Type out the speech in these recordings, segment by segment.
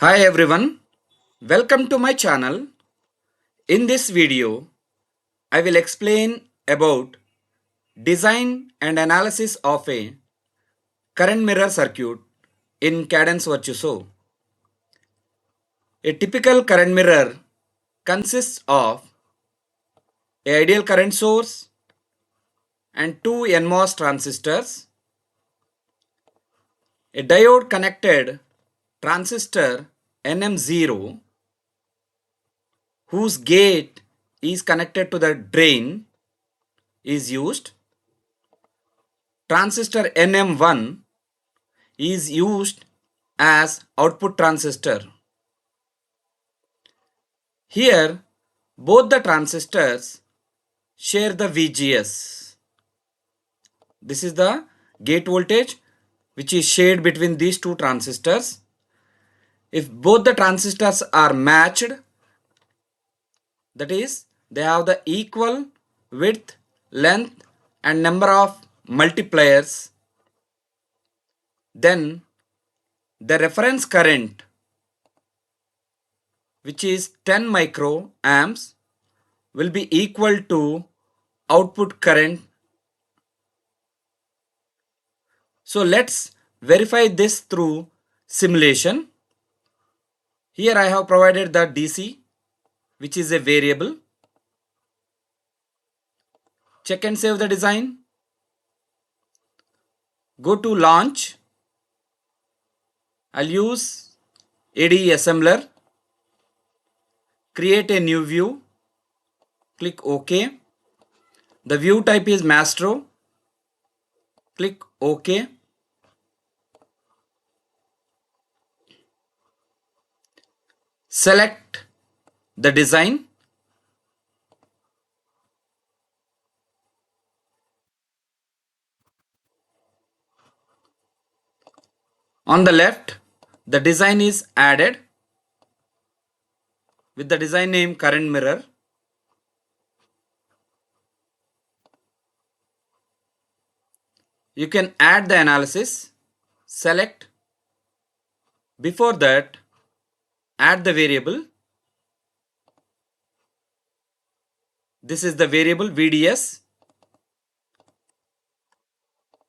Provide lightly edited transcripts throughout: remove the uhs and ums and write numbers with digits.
Hi everyone, welcome to my channel. In this video, I will explain about design and analysis of a current mirror circuit in Cadence Virtuoso. A typical current mirror consists of a ideal current source and two NMOS transistors, a diode connected transistor NM0 whose gate is connected to the drain is used. Transistor NM1 is used as output transistor. Here, both the transistors share the VGS. This is the gate voltage which is shared between these two transistors. If both the transistors are matched, that is, they have the equal width, length and number of multipliers, then the reference current, which is 10 microamps, will be equal to output current. So let's verify this through simulation. Here I have provided the DC, which is a variable. Check and save the design. Go to launch. I'll use ADE assembler. Create a new view. Click OK. The view type is Mastro. Click OK. Select the design. On the left, the design is added with the design name current mirror. You can add the analysis. Select. Before that, add the variable. This is the variable VDS.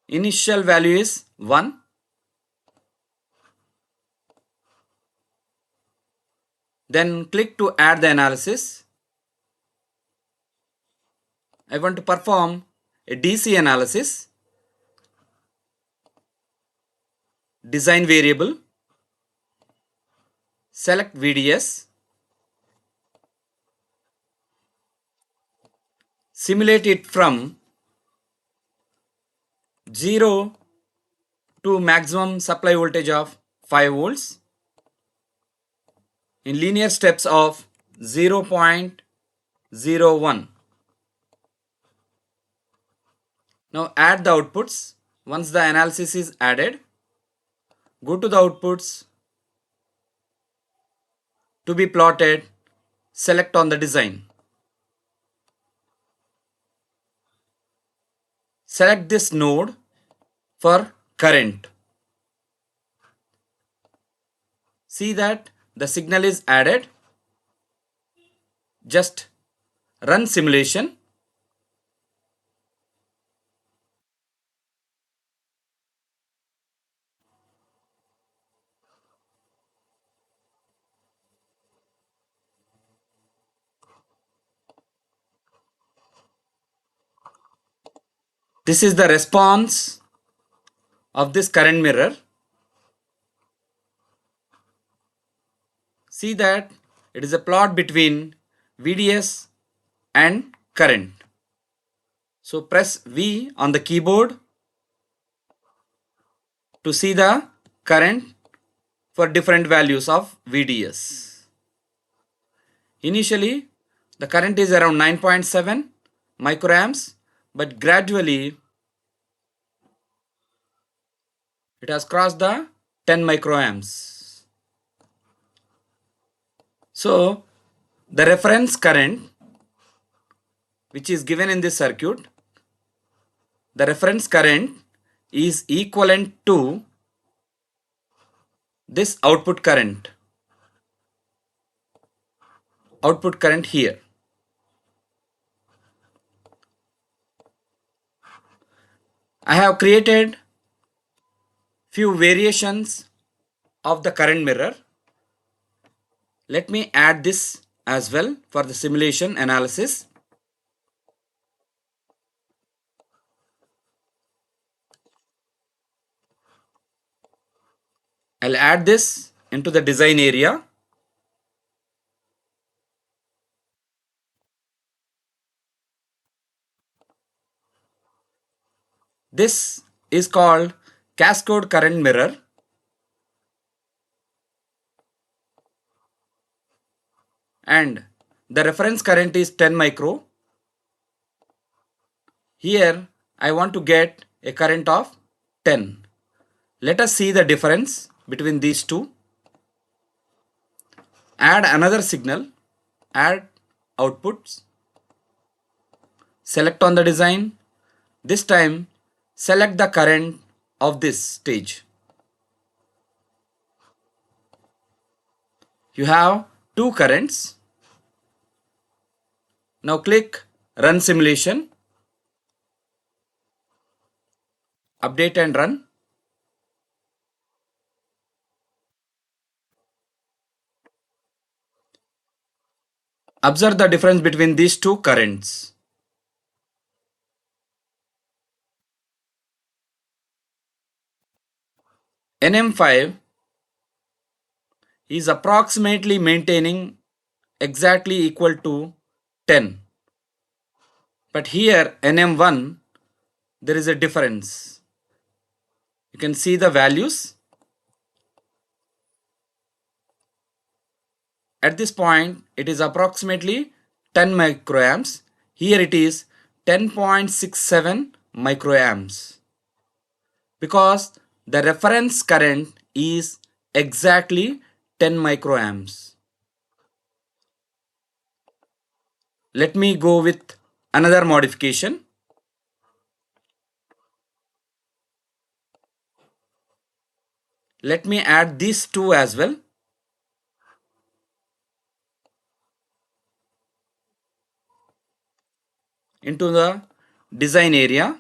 Initial value is 1. Then click to add the analysis. I want to perform a DC analysis. Design variable. Select VDS. Simulate it from 0 to maximum supply voltage of 5 volts in linear steps of 0.01. Now add the outputs. Once the analysis is added, go to the outputs to be plotted. Select on the design. Select this node for current. See that the signal is added. Just run simulation. This is the response of this current mirror. See that it is a plot between VDS and current. So press V on the keyboard to see the current for different values of VDS. Initially, the current is around 9.7 microamps, but gradually it has crossed the 10 microamps. So the reference current, which is given in this circuit, the reference current is equivalent to this output current. output current here. I have created few variations of the current mirror. Let me add this as well for the simulation analysis. I'll add this into the design area. This is called Cascode current mirror, and the reference current is 10 micro. Here I want to get a current of 10. Let us see the difference between these two. Add another signal, add outputs, select on the design. This time select the current of this stage. You have two currents. Now click Run Simulation, update and run. Observe the difference between these two currents. NM5 is approximately maintaining exactly equal to 10. But here NM1, there is a difference. You can see the values. At this point it is approximately 10 microamps. Here it is 10.67 microamps, because the reference current is exactly 10 microamps. Let me go with another modification. Let me add these two as well. Into the design area.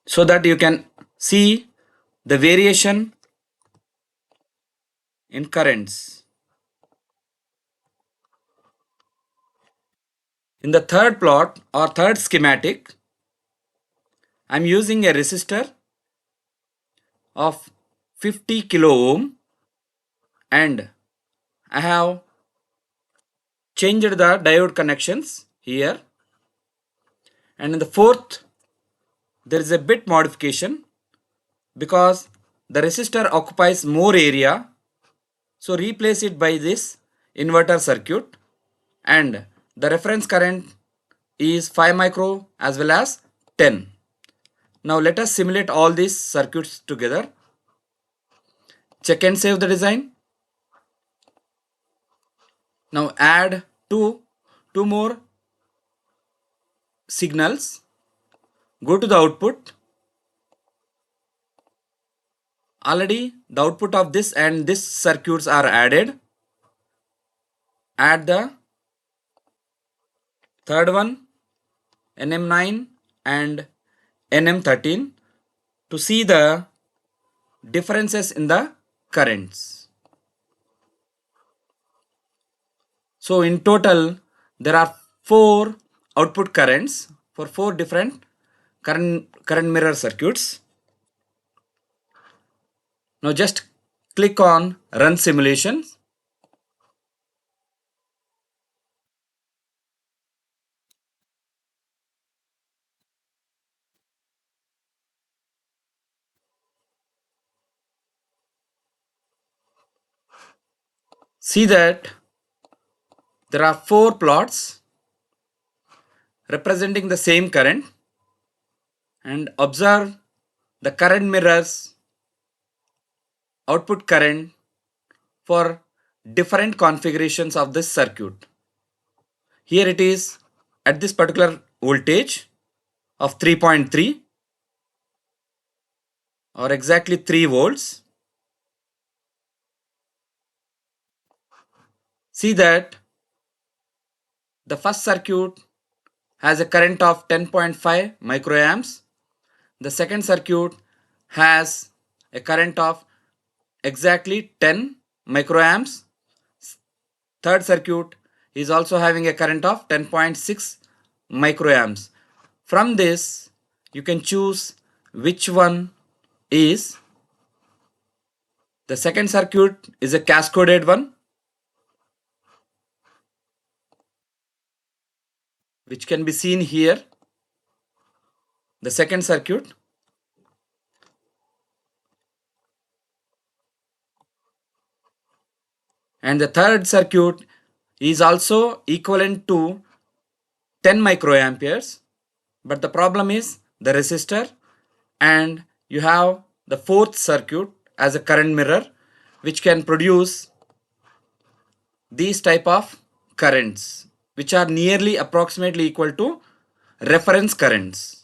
So that you can see the variation in currents. In the third plot or third schematic, I am using a resistor of 50 kilo ohm, and I have changed the diode connections here. And in the fourth, there is a bit modification because the resistor occupies more area. So replace it by this inverter circuit, and the reference current is 5 micro as well as 10. Now let us simulate all these circuits together. Check and save the design. Now add two more signals. Go to the output. Already the output of this and this circuits are added. Add the third one, NM9 and NM13, to see the differences in the currents. So in total there are 4 output currents for 4 different current mirror circuits. Now just click on Run Simulation. See that there are 4 plots representing the same current, and observe the current mirrors output current for different configurations of this circuit. Here it is at this particular voltage, of 3.3 or exactly 3 volts. See that the first circuit has a current of 10.5 microamps. The second circuit has a current of exactly 10 microamps. Third circuit is also having a current of 10.6 microamps. From this, you can choose which one is. The second circuit is a cascaded one, which can be seen here. The second circuit, and the third circuit is also equivalent to 10 microamperes, but the problem is the resistor, and you have the fourth circuit as a current mirror, which can produce these type of currents, which are nearly approximately equal to reference currents.